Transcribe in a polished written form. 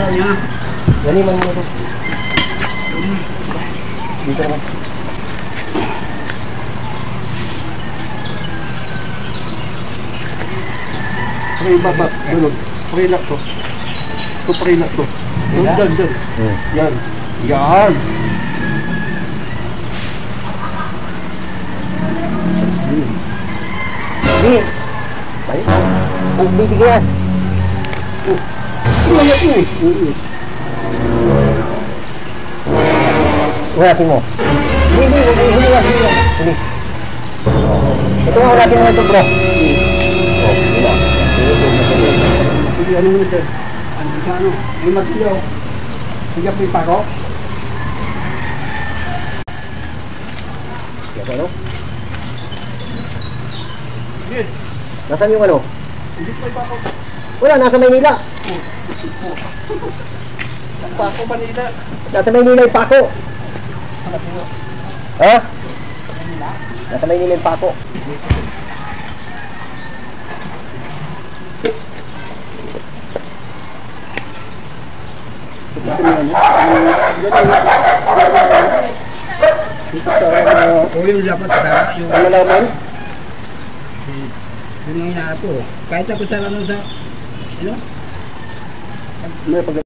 niya. Gani man mo to. Dito naman. Pakibaba, gano'n. Pakilak to. Ito pakilak to. Yan. Yan. Yan. Hindi. Ay, ang bibigyan. Hulatin mo. Hindi. Ito nga hulatin mo ito, bro. Ano mo ito? Ano sa ano? May magsiyaw. Sige po yung pako. Sige ano? Nasaan yung ano? Hindi po yung pako. Wala, nasa Maynila. Pako Manila. Nasa Maynila yung pako. Ha? Nasa Maynila yung pako. Yung dapat sa yung Malalaman? yung nangyari po. Kahit ako sa ano sa ano? May pag